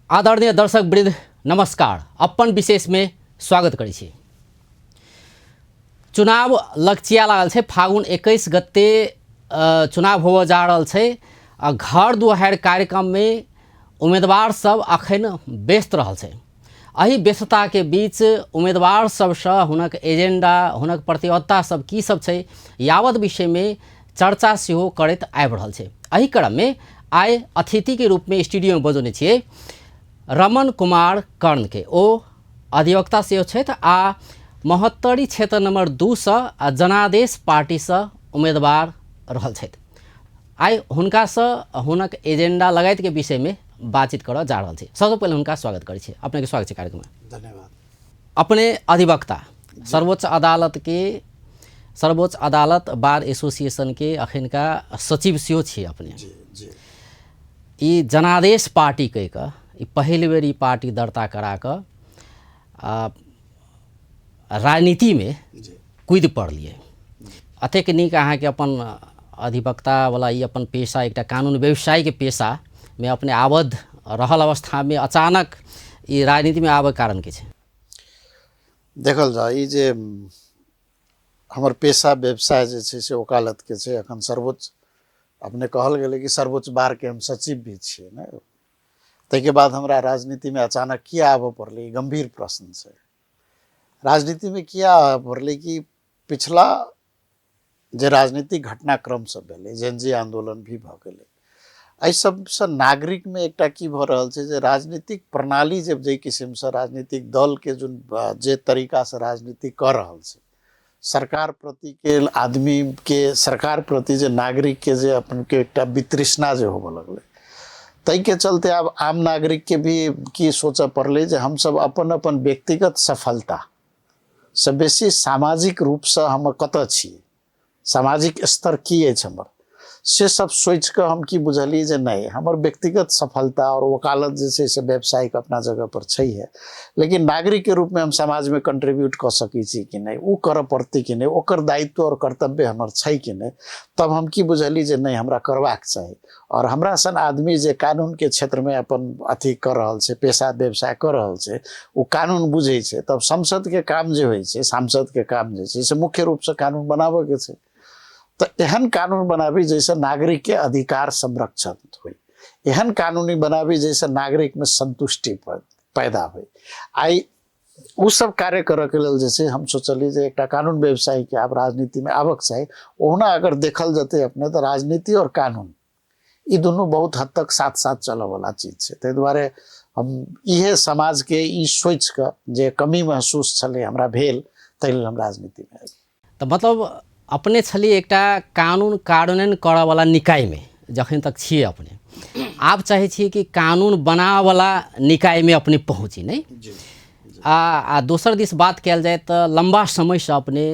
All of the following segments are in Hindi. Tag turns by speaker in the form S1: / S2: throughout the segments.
S1: आदरणीय दर्शक वृंद नमस्कार। अपन विशेष में स्वागत करै छी। चुनाव लक्षिया लागल छै। फागुन 21 गते चुनाव होबऽ जा रहल छै। घर दुआरि कार्यक्रम में उम्मीदवार सब अखन व्यस्त रहल छै। एहि व्यस्तता के बीच उम्मीदवार सबसँ हुनक एजेंडा हुनक प्रतिबद्धता सब की सब छै यावत विषय में चर्चा सेहो करैत आबि रहल छै। एहि क्रम में आइ अतिथि के रूप में स्टूडियो में बजौने छियै रमन कुमार कर्ण के। ओ अधिवक्ता सेहो छथि आ महोत्तरी क्षेत्र नंबर 2 से जनादेश पार्टी से उम्मीदवार रहल छथि। आइ हुनका से हुनक एजेंडा लगायत के विषय में बातचीत करऽ जा रहल छी। सबसे पहले हुनका स्वागत करै छी। अपने के स्वागत छै कार्यक्रम में।
S2: धन्यवाद।
S1: अपने अधिवक्ता सर्वोच्च अदालत बार एसोसिएशन के अखन का सचिव सेहो छी अपने।
S2: जी जी।
S1: ई जनादेश पार्टी कह कऽ पहिल बेर ई पार्टी दर्ता करा कऽ राजनीति में कूद पड़लिए। अतेक नीक अहाँ के अपन अधिवक्ता वाला ई अपन पेशा एकटा कानून व्यवसाय के पेशा में अपने आबद्ध रहल अवस्था में अचानक ई राजनीति में आबे कारण के छै?
S2: देखल जाए ई जे हमर पेशा व्यवसाय जे छै से वकालत के छै। अखन सर्वोच्च अपने कहल गेलै कि सर्वोच्च बार के हम सचिव भी छियै ने। तै के बाद हमरा राजनीति में अचानक किया आबऽ पड़लै, ई गंभीर प्रश्न छै। राजनीति में किया आबऽ पड़लै कि पिछला जे राजनीतिक घटनाक्रम सब भेलै, जेनजी आंदोलन भी भऽ गेलै, एहि सबसँ नागरिक में एकटा की भऽ रहल छै जे राजनीतिक प्रणाली जे जाहि किसिमसँ राजनीतिक दल के जे तरीका से राजनीति कऽ रहल छै, सरकार प्रति के आदमी के सरकार प्रति जे नागरिक के जे अपन के एकटा वितृष्णा जे होबऽ लगलै, ताहि के चलते आब आम नागरिक के भी की सोचऽ पड़लै जे हम सब अपन अपन व्यक्तिगत सफलता से बेसी सामाजिक रूप से हम कतऽ छी, सामाजिक स्तर की अछि हमर, से सब सोच के हम की बुझलिए जे नहीं हमर व्यक्तिगत सफलता और वकालत जे छै से व्यावसायिक अपना जगह पर छै है, लेकिन नागरिक के रूप में हम समाज में कंट्रीब्यूट कर सकै छी कि नहीं, उ करऽ पड़तै कि नहीं, ओकर दायित्व और कर्तव्य हमर छै कि नहीं। तब हम की बुझलिए जे नहीं हमरा करबाक चाही। और हमरा सन आदमी जे कानून के क्षेत्र में अपन अथी कर रहल छै, पेशा व्यवसाय कर रहल छै, वो कानून बुझै छै। तब संसद के काम जे होइ छै, सांसद के काम जे छै से मुख्य रूप से कानून बनाबे के छै। तो एहन कानून बनाबी जैसे नागरिक के अधिकार संरक्षण हो, एहन कानूनी बनाबी जैसे नागरिक में संतुष्टि पैदा हो। आई उ सब कार्य करे के लेल जैसे हम सोचलिए जे एकटा कानून व्यवसायी के आप राजनीति में आबक चाही। ओहना अगर देखल जते अपने तो राजनीति और कानून ई दोनों बहुत हद तक साथ साथ चलऽ वाला चीज छै। ताहि दुआरे हम इहे समाज के ई सोच के जे कमी महसूस छले हमरा भेल, ताहि लेल हम राजनीति में आबि।
S1: तो मतलब अपने छलिए एकटा कानून कार्यान्वयन करऽ वाला निकाय में जखन तक छिए अपने, आप चाहे छिए कि कानून बनावे वाला निकाय में अपने पहुँची नहीं। आ दोसर दिस बात कयल जाए तो लंबा समय से अपने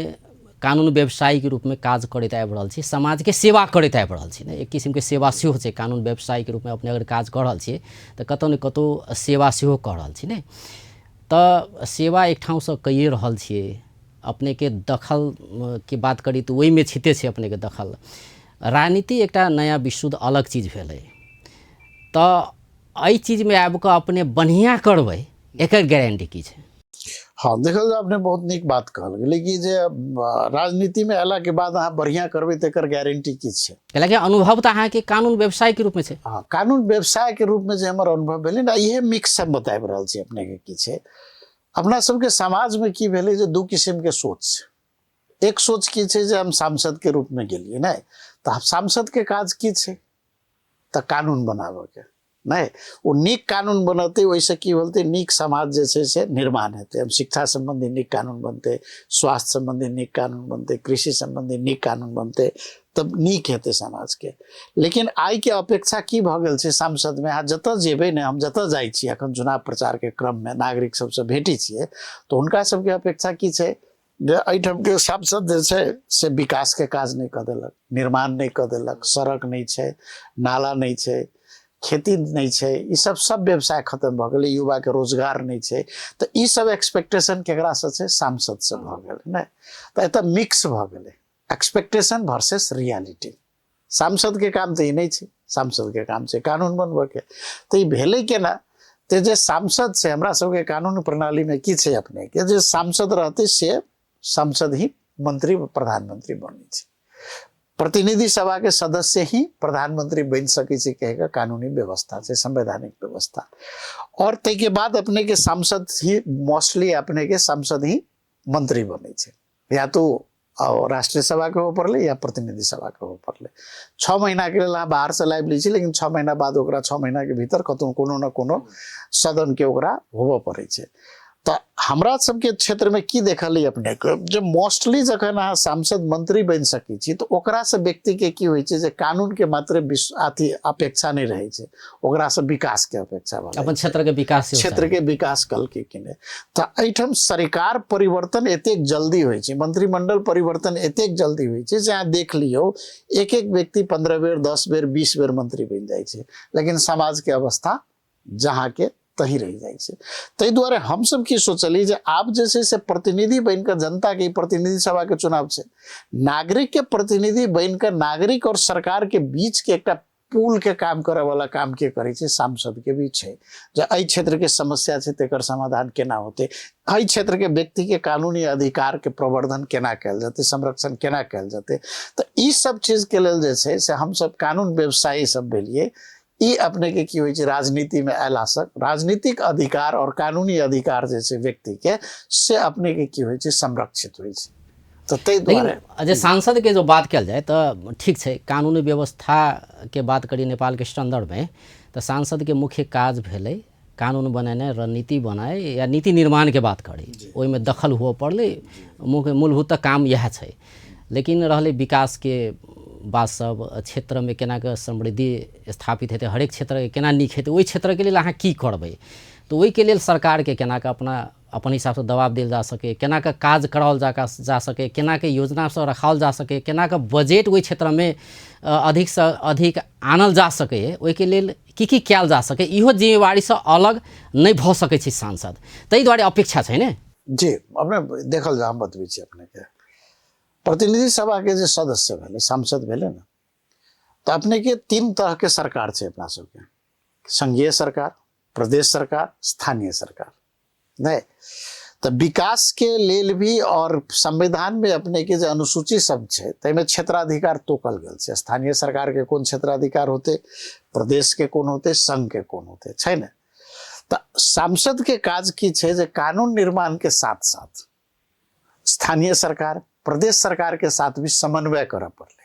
S1: कानून व्यवसायी के रूप में काज करैत आबि रहल छी, समाज के सेवा करैत आबि रहल छी ने। एक किस्म के सेवा सेहो छै। कानून व्यवसायी के रूप में अपने अगर काज कर रहल छिए तो कतौ न कतौ सेवा सेहो कर रहल छी ने। तो सेवा एक ठाव से कइए रहल छिए। अपने के दखल की बात करी तो वही में छिते छे अपने के दखल। राजनीति एकटा नया विशुद्ध अलग चीज भेलै। तो एहि चीज में आबि कऽ अपने बढ़िया करबै एकर गारंटी की छै?
S2: हाँ, देखल जाए अपने बहुत नीक बात कहल गेलै कि जे राजनीति में अयला के बाद अहाँ बढ़िया करबै तेकर गारंटी की छै?
S1: कैलाकि अनुभव तो अहाँ के कानून व्यवसाय के रूप में छै।
S2: हाँ, कानून व्यवसाय के रूप में जे हमर अनुभव भेलै ना, इहे मिक्स सब बताबि रहल छी अपने के की छै। अपना सबके समाज में की भेलै जे दू किस्म के सोच छै। एक सोच की छै जे हम सांसद के रूप में गेलिए नहीं, तो सांसद के काज की छै तो कानून बनाबे के नहीं। वो नीक कानून बनते, वैसे की बोलते नीक समाज जे छै से निर्माण हेतै। हम शिक्षा संबंधी नीक कानून बनते, स्वास्थ्य संबंधी नीक कानून बनते, कृषि संबंधी नीक कानून बनते, तब नीक हेतै समाज के। लेकिन आई के अपेक्षा की भ गेल छै सांसद में, अहाँ जतऽ जेबै ने, हम जतऽ जाइ छी अखन चुनाव प्रचार के क्रम में नागरिक सबसे भेटी छियै, तो हुनका सबके अपेक्षा की छै जे एहिठाम के सांसद जे छै से विकास के काज नहीं कऽ देलक, निर्माण नहीं कऽ देलक, सड़क नहीं छै, नाला नहीं छै, खेती नहीं छै, ई सब व्यवसाय खत्म भऽ गेलै, युवा के रोजगार नहीं छै। तो ई सब एक्सपेक्टेशन केकरा से छै? सांसद से भऽ गेल ने। तो एतऽ मिक्स भऽ गेलै एक्सपेक्टेशन वर्सेस रियलिटी। सांसद के काम तो ई नहीं छै, सांसद के काम छै कानून बनबऽ के। तो ई भेलै केना ते जे सांसद से हमरा सबके कानून प्रणाली में की छै अपने के जे सांसद रहते से सांसद ही मंत्री प्रधानमंत्री बनै छै, प्रतिनिधि सभा के सदस्य ही प्रधानमंत्री बन सकै छै कहेगा कानूनी व्यवस्था छै, संवैधानिक व्यवस्था। और तै के बाद अपने के सांसद ही मोस्टली अपने के सांसद ही मंत्री बनै छै, या तो राष्ट्रीय सभा के हो पड़ले या प्रतिनिधि सभा के हो पड़ले। 6 महीना के लिए बाहर से लाइव ली, लेकिन 6 महीना बाद ओकरा 6 महीना के भीतर कतौ कोनो न कोनो सदन के ओकरा होबो पड़े छै। तो हमरा सबके क्षेत्र में की देखल अपने के जो मोस्टली जखन अहाँ सांसद मंत्री बन सकै छी तो ओकरा से व्यक्ति के की होइ छै जे कानून के मात्र अथी अपेक्षा नहीं रहे छै, ओकरा से विकास के अपेक्षा
S1: अपन क्षेत्र के विकास,
S2: क्षेत्र के विकास कल के किने। तो एहिठाम सरकार परिवर्तन एतेक जल्दी होइ छै, मंत्रिमंडल परिवर्तन एतेक जल्दी होइ छै जे अहाँ देख लियौ एक एक व्यक्ति 15 बेर 10 बेर 20 बेर मंत्री बन जाइ छै, लेकिन समाज के अवस्था जहाँ के तही रह जाए छै। तै दुआरे हम सब की सोचली जे आब जे छै से प्रतिनिधि बनकर जनता के प्रतिनिधि सभा के चुनाव छै, नागरिक के प्रतिनिधि बनकर नागरिक और सरकार के बीच के एकटा पुल के काम करे वाला काम के करे छै सांसद के भी छै, जे एहि क्षेत्र के समस्या छै तेकर समाधान केना होते, एहि क्षेत्र के व्यक्ति के कानूनी अधिकार के प्रवर्धन केना कैल जेते, संरक्षण केना कैल जेते। तो ई सब चीज के लेल जे छै से हम सब कानून व्यवसायी सब भेलिए, ई अपने के की होइ छै राजनीति में अयला से राजनीतिक अधिकार और कानूनी अधिकार जे छै व्यक्ति के से अपने के की होइ छै संरक्षित होइ छै। तो तै दुआरे
S1: जे सांसद के जो बात कल जाए तो ठीक है, कानूनी व्यवस्था के बात करी नेपाल के स्टैंडर्ड में तो सांसद के मुख्य काज भेलै कानून बनाने, रणनीति बनाए या नीति निर्माण के बात करी, ओहि में दखल हुआ पड़ले, मूलभूत काम यह है। लेकिन रहले विकास के बात सब क्षेत्र में केना के समृद्धि स्थापित हेतै, हरेक क्षेत्र के केना नीक हेतै, ओहि क्षेत्र के लिए अहाँ की करबै, तो ओहि के लिए सरकार के केना के अपन हिसाब से दबाव दिल जा सके, केना के काज कराओल जा सके, केना के योजना सब रखाओल जा सके, केना के बजट ओहि क्षेत्र में अधिक से अधिक आनल जा सके, ओहि के लेल की कयल जा सके, इहो जिम्मेवारी से अलग नहीं भ सकै छै सांसद। तै दुआरे अपेक्षा छै ने
S2: जी। अपने देखल जा, हम बतबै छी अपने के प्रतिनिधि सभा के जे सदस्य भेले सांसद भेले ना, तो अपने के 3 तरह के सरकार छै अपना सबके, संघीय सरकार, प्रदेश सरकार, स्थानीय सरकार। नहीं तो विकास के लेल भी और संविधान में अपने के जो अनुसूची सब छै तैमे क्षेत्राधिकार तोकल गेल छै, स्थानीय सरकार के कोन क्षेत्राधिकार होते, प्रदेश के कोन होते, संघ के कोन होते छै ने। तो सांसद के काज की छै जे कानून निर्माण के साथ साथ स्थानीय सरकार प्रदेश सरकार के साथ भी समन्वय करे पड़ले,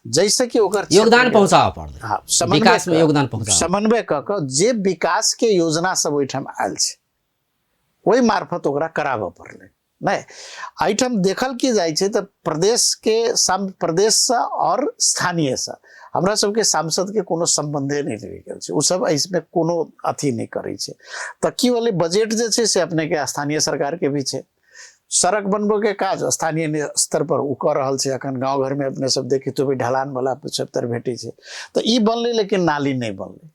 S2: जैसे कि ओकर
S1: योगदान पहुंचाबे पड़ले,
S2: हाँ
S1: विकास में योगदान पहुंचाबे,
S2: समन्वय क के जे विकास के योजना सब ओइठाम आयल छै ओहि मार्फत ओकरा कराबे पड़ले। नहीं एहिठाम देखल की जाइ छै तो प्रदेश से और स्थानीय से हमरा सबके सांसद के कोनो संबंधे नहीं रह गेल छै, उ सब इसमें कोनो अथी नहीं करे छै। तो की वाले बजट जे छै से अपने के स्थानीय सरकार के भी छै, सड़क बनबो के काज स्थानीय स्तर पर उ कर रहल छै, अखन गांव घर में अपने सब देखी तो भी ढलान वाला 75 भेटी छै, तो ई बनले लेकिन नाली नहीं बनले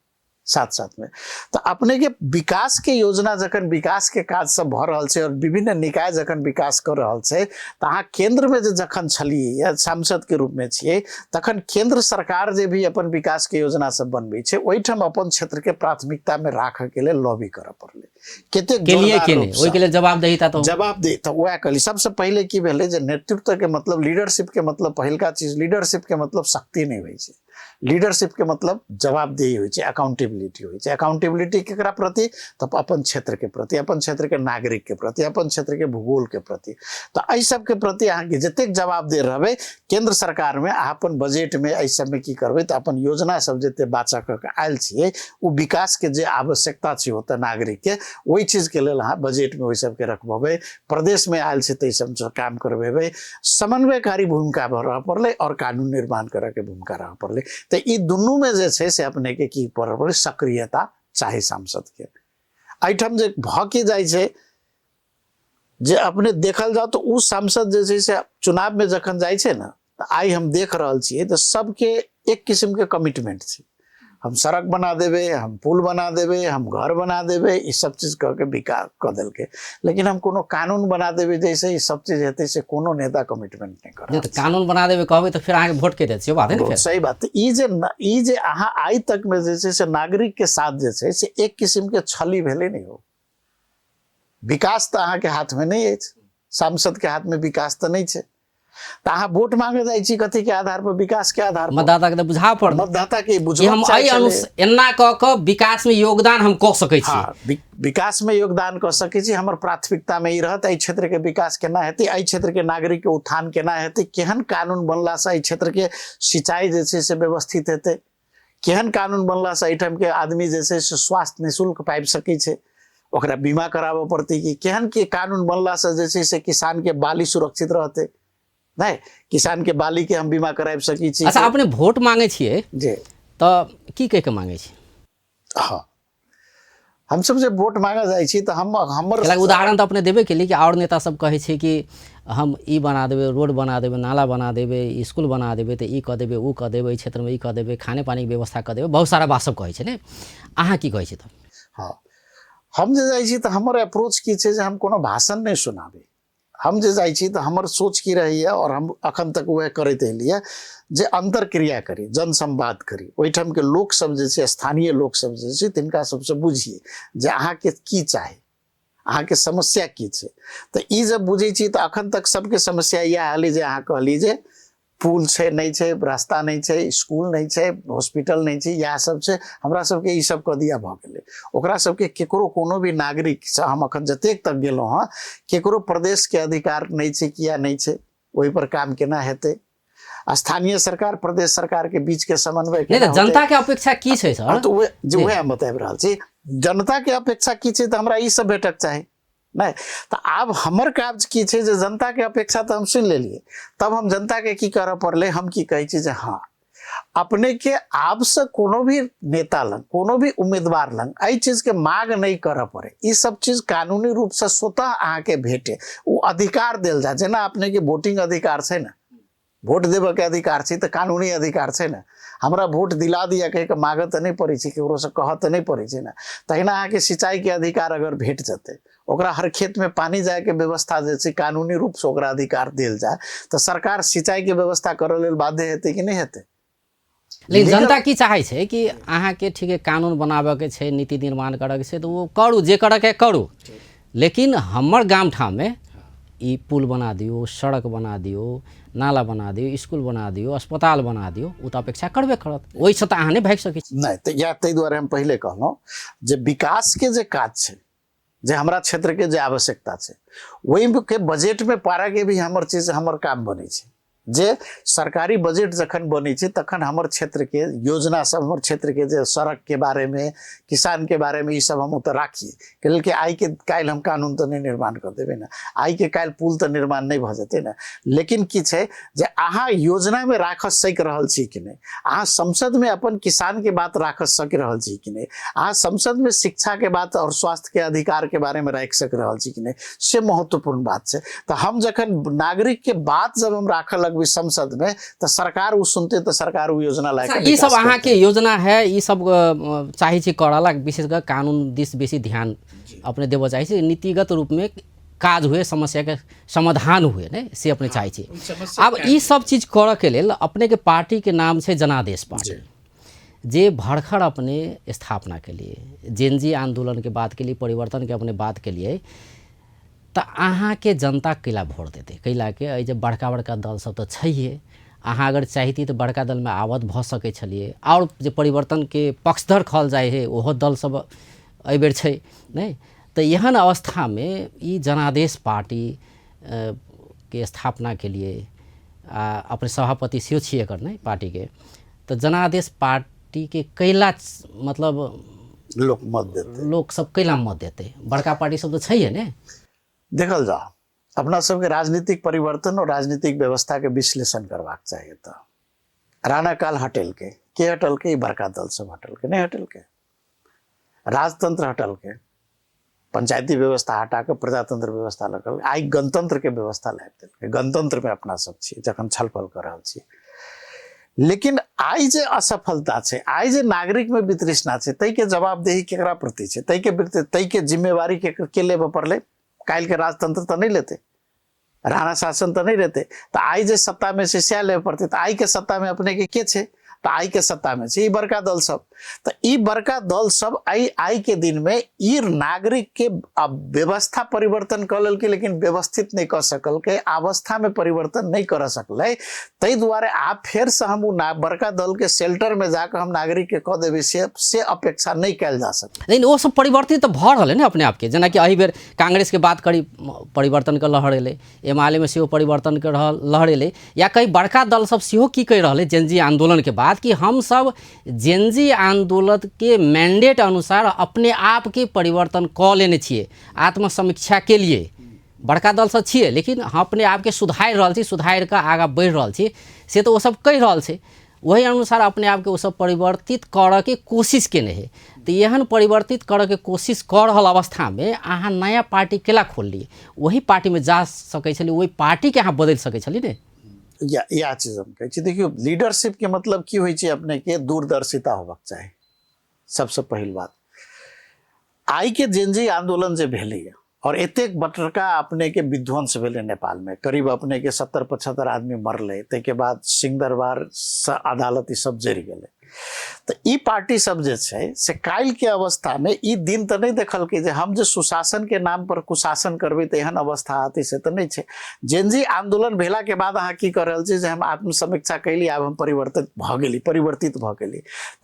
S2: साथ साथ में। तो अपने के विकास के योजना जखन विकास के काज सब भ रहल छै और विभिन्न निकाय जखन विकास कर रहल छै, तो अहाँ केंद्र में जखन छलिए या सांसद के रूप में छिए तखन केंद्र सरकार जे भी अपन विकास के योजना सब बनबै छै ओहिठाम अपन क्षेत्र के प्राथमिकता में राखे के लिए लॉबी करे पड़ले, कते
S1: के लिए ओहि के लिए जवाबदेहिता तो
S2: वह कहली। सबसे पहले की भेले जे नेतृत्व के मतलब लीडरशिप के मतलब पहिलका चीज लीडरशिप के मतलब शक्ति नहीं होइ छै, लीडरशिप के मतलब जवाबदेही होइ छै, अकाउंटेबिलिटी होइ छै। अकाउंटेबिलिटी केकरा प्रति तो अपन क्षेत्र के प्रति, अपन क्षेत्र के नागरिक के प्रति, अपन क्षेत्र के भूगोल के प्रति। तो एहि सब के प्रति अहाँ के जतेक जवाबदेह रहबै केंद्र सरकार में अहाँ अपन बजट में एहि सब में की करबै तो अपन योजना सब जते बाचा क के आयल छियै उ विकास के जे आवश्यकता छै होता नागरिक के ओहि चीज के लेल अहाँ बजट में ओहि सब के रखबै, प्रदेश में आयल छै तै सब काम करबेबै, समन्वयकारी भूमिका रह पड़ले और कानून निर्माण करे के भूमिका रह पड़ले। तो ई दुनू में जे छै से अपने के की पड़े सक्रियता चाहे सांसद के। एहिठाम जे भ के जाइ छै जे अपने देखल जाओ तो उ सांसद जे छै से चुनाव में जखन जाइ छै ना, आई हम देख रहल छियै तो सबके एक किस्म के कमिटमेंट छै, हम सड़क बना देवे, हम पुल बना देवे, हम घर बना देवे, ये सब चीज कह के विकास कर दिल के, लेकिन हम कोनो कानून बना देवे जैसे ये सब चीज हेतै से कोनो नेता कमिटमेंट नहीं कर
S1: जे कानून बना देबै कहबै तो फिर अहाँ के वोट के देत, से बात है ना। फिर
S2: सही बात। ई जे अहाँ आइ तक में जे छै से नागरिक के साथ जे छै से एक किस्म के छली भेले नहीं हो। विकास तो अहाँ के हाथ में नहीं है, सांसद के हाथ में विकास तो नहीं है, तो अहाँ वोट मांगे जाइ छी कथी के आधार पर? विकास के आधार पर।
S1: मतदाता के बुझा पड़,
S2: मतदाता के
S1: कि
S2: बुझा
S1: हम एना क के विकास में योगदान हम क सकै छी।
S2: हाँ, विकास में योगदान कर सकै छी। हमर प्राथमिकता में ई रहत एहि क्षेत्र के विकास केना हेतै, एहि क्षेत्र के नागरिक के उत्थान केना हेतै, केहन कानून बनला से एहि क्षेत्र के सिंचाई जे छै से व्यवस्थित हेतै, केहन कानून बनला से एहिठाम के आदमी जे छै से स्वास्थ्य निःशुल्क पाबि सकै छै, ओकरा बीमा कराबऽ पड़तै, कि केहन के कानून बनला से जे छै से किसान के बाली सुरक्षित रहतै, नहीं किसान के बाली के हम बीमा कराबि सकै छी।
S1: अच्छा, अपने वोट मांगे छियै
S2: जी,
S1: तो की कह के मांगे छी?
S2: हाँ, हम सब जे वोट मांगा जाइ छी तो हमर
S1: उदाहरण तो अपने देबे के लिए कि और नेता सब कहे छै कि हम ई बना देबे, रोड बना देबे, नाला बना देबे, स्कूल बना देबे, तो ई कह देबे, ऊ कह देबे, ई क्षेत्र में ई कह देबे, खाने पानी के व्यवस्था कर देबे, बहुत सारा बात सब कहे छै ने। अहाँ की कहे छी? तो
S2: हाँ, हम जे जाइ छी तो हमर अप्रोच की छै जे हम कोनो भाषण नहीं सुनाबे। हम जे जाइ छी तो हमर सोच की रही है, और हम अखन तक वह करते एलिए जे अंतरक्रिया करी, जनसंवाद करी, ओहिठाम के लोक सब जे छै, स्थानीय लोक सब जे छै, तिनका सबसे बुझिए जे अहाँ के की चाही, अहाँ के समस्या की छै। तो ई जब बुझे छी तो अखन तक सबके समस्या यह हाली जे अहाँ कहली जे पुल छै नहीं छै, रास्ता नहीं छै, स्कूल नहीं छै, हॉस्पिटल नहीं छै, यह सब छै। हमरा सबके ई सब कह दिया भ गेलै। ओकरा सबके केकरो कोनो भी नागरिक से हम अखन जतेक तक गेलहुँ हाँ, केकरो प्रदेश के अधिकार नहीं छै, किया नहीं छै, ओहि पर काम केना हेतै? स्थानीय सरकार प्रदेश सरकार के बीच के समन्वय
S1: नहीं तो जनता के अपेक्षा की छै सर?
S2: तो वह हम बताबि रहल छी, जनता के अपेक्षा की छै तो हमरा ई सब भेटक चाही नहीं। तो आब हमर काज की छै जे जनता के अपेक्षा तो हम सुनि लेलिए, तब हम जनता के की करऽ पड़ले, हम की कहै छी जे हाँ, अपने के आप से कोनो भी नेता लंग, कोनो भी उम्मीदवार लंग एहि चीज के मांग नहीं करऽ पड़े। ई सब चीज कानूनी रूप से स्वतः अहाँ के भेटे, वो अधिकार देल जाए। जेना अपने के वोटिंग अधिकार छै ना, वोट देबऽ के अधिकार छै, तो कानूनी अधिकार छै ना। हमरा वोट दिला दिया कह के मांगऽ तो नहीं पड़े छै, केकरो से कहऽ तो नहीं पड़े छै ना। तहिना अहाँ के सिंचाई के अधिकार अगर भेट जेतै, ओकरा हर खेत में पानी जाए के व्यवस्था जे छै कानूनी रूप से ओकरा अधिकार देल जाए, तो सरकार सिंचाई के व्यवस्था करऽ लेल बाध्य हेतै कि नहीं हेतै?
S1: लेकिन जनता की चाहे छै कि अहाँ के ठीक है कानून बनाबे के छै, नीति निर्माण करे के छै, तो वो करू, जे करे के करू, लेकिन हमर गाम ठाम में ई पुल बना दियो, सड़क बना दियो, नाला बना दियो, स्कूल बना दियो, अस्पताल बना दियो, उ तो अपेक्षा करबे करत। ओहि से तो अहाँ नहीं भाग सकै छी।
S2: नहीं तो या ताहि दुआरे हम पहले कहलहुँ जे विकास के जे काज छै, जे हमरा क्षेत्र के जे आवश्यकता छै, वही के बजट में पारा के भी हमर चीज, हमर काम बने छै। जे सरकारी बजट जखन बने छै तखन हमर क्षेत्र के योजना सब, हमर क्षेत्र के जे सड़क के बारे में, किसान के बारे में, ई सब हम ओतऽ राखिए के कि आई के काल्हि हम कानून तो नहीं निर्माण कर देबै ना, आई के काल्हि पुल तो निर्माण नहीं भ जेतै ना। लेकिन की छै जे अहाँ योजना में राखऽ सक रहल छी कि नहीं, अहाँ संसद में अपन किसान के बात राखऽ सक रहल छी कि नहीं, अहाँ संसद में शिक्षा के बात और स्वास्थ्य के अधिकार के बारे में राख सक रहल छी कि नहीं, से महत्वपूर्ण बात छै। तो हम जखन नागरिक के बात जब हम राखऽ लग संसद में, तो सरकार वो सुनते, तो सरकार वो योजना लायक
S1: ये सब अहाँ के योजना है, ये सब चाहे छी करला, विशेषकर कानून दिस बेसी ध्यान अपने देबऽ चाहे छी, नीतिगत रूप में काज हुए, समस्या के समाधान हुए ने, से अपने चाहे छी। अब ये सब चीज करऽ के लेल अपने के पार्टी के नाम छै जनादेश पार्टी, जे भड़खड़ अपने स्थापना के लिए, जेनजी आंदोलन के बात के लिए, परिवर्तन के अपने बात के लिए, तो अहाँ के जनता कैला वोट देते, कैला के जे बड़का बड़का दल सब तो छैहे, अहाँ अगर चाहती तो बड़का दल में आवत भ सकै छलिए, और जे परिवर्तन के पक्षधर कहल जाए है ओहो दल सब एहि बेर छै नहीं। तो एहन अवस्था में ई जनादेश पार्टी के स्थापना के लिए अपने सभापति सेहो छिए एकर नहीं पार्टी के, तो जनादेश पार्टी के कैला मतलब
S2: लोक मत देते,
S1: लोग सब कैला मत देते, बड़का पार्टी सब तो छैहे ने।
S2: देखल जाओ, अपना सबके राजनीतिक परिवर्तन और राजनीतिक व्यवस्था के विश्लेषण करवाक चाहिए। तो राणा काल हटल के हटल के, बड़का दल सब हटल के नहीं, हटल के राजतंत्र हटल के, पंचायती व्यवस्था हटा के प्रजातंत्र व्यवस्था लगल, आई गणतंत्र के व्यवस्था लाबि देलकै। गणतंत्र में अपना सब छी जखन छलफल कर रहल छी, लेकिन आई जे असफलता है, आई जे नागरिक में वितृष्णा है, तई के जवाबदेही केकरा प्रति है, तई के जिम्मेवारी के लेबे पड़ले। काल के राजतंत्र तो नहीं लेते, राणा शासन तो नहीं रहते, तो आई जे सत्ता में से स्या लेबे पड़ते। तो आई के सत्ता में अपने के छे, तो आई के सत्ता में से ई बड़का दल सब, तो ई बड़का दल सब आई के दिन में ई नागरिक के व्यवस्था परिवर्तन कर लेल के, लेकिन व्यवस्थित नहीं कर सकल के, अवस्था में परिवर्तन नहीं कर सकल। तई द्वारे आप फिर से हम बड़का दल के शेल्टर में जाकर हम नागरिक के कह देवे से अपेक्षा नहीं कल जा सकता।
S1: लेकिन वो सब परिवर्तित तो भ रहा है ना अपने आप के, जना कि अही बेर कांग्रेस के बात करी परिवर्तन के लहर एले, एमाले में सेहो परिवर्तन के लहर एले, या कई बड़का दल सब सेहो की कह रहे जेनजी आंदोलन के बाद कि हम सब जेनजी आंदोलन के मैंडेट अनुसार अपने आप के परिवर्तन क लेने छिए, आत्मसमीक्षा के लिए बड़का दल सब छिए, लेकिन हम अपने आप के सुधार रहल छी, सुधार के आगा बढ़ रहल छी, से तो वो सब कह रहल छै, वही अनुसार अपने आप के वो सब परिवर्तित करे के कोशिश केने है। तो एहन परिवर्तित करे के कोशिश कर रहल अवस्था में अहाँ नया पार्टी केला खोल लिए, वही पार्टी में जा सकै छली, वही पार्टी के अहाँ बदल सकै छली ने।
S2: या चीज हम कहै छी, देखियो लीडरशिप के मतलब की होइ छै, अपने के दूरदर्शिता होबाक चाही। सबसे पहिल बात, आई के जेनजी आंदोलन जे भेलै और एतेक बटरका अपने के विध्वंस भेलै नेपाल में, करीब अपने के 70-75 आदमी मरले, ते के बाद सिंह दरबार अदालत सब जरि गेलै। तो ई पार्टी सब जे छै से काल के अवस्था में ई दिन तो नहीं देखल के जे हम जो सुशासन के नाम पर कुशासन करबे तो एहन अवस्था आती से तो नहीं छै। जेनजी आंदोलन भेला के बाद अहाँ की कर रहल छी जे हम आत्मसमीक्षा कैली, आब हम परिवर्तित भ गेली, तो